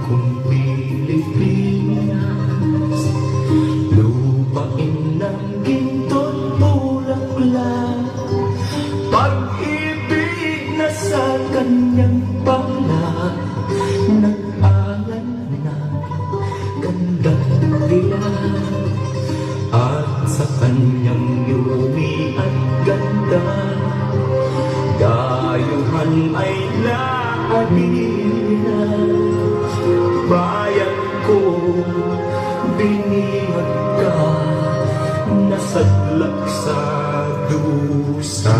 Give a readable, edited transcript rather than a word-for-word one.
kong Pilipinas, lupain ng ginto't bulaklak, pag-ibig na sa kanyang pala, nag-alan ng gandang dilag, at sa kanyang yumi at ganda, dayuhan ay lahalina. Bayan ko, binihag ka, nasadlak sa dusa.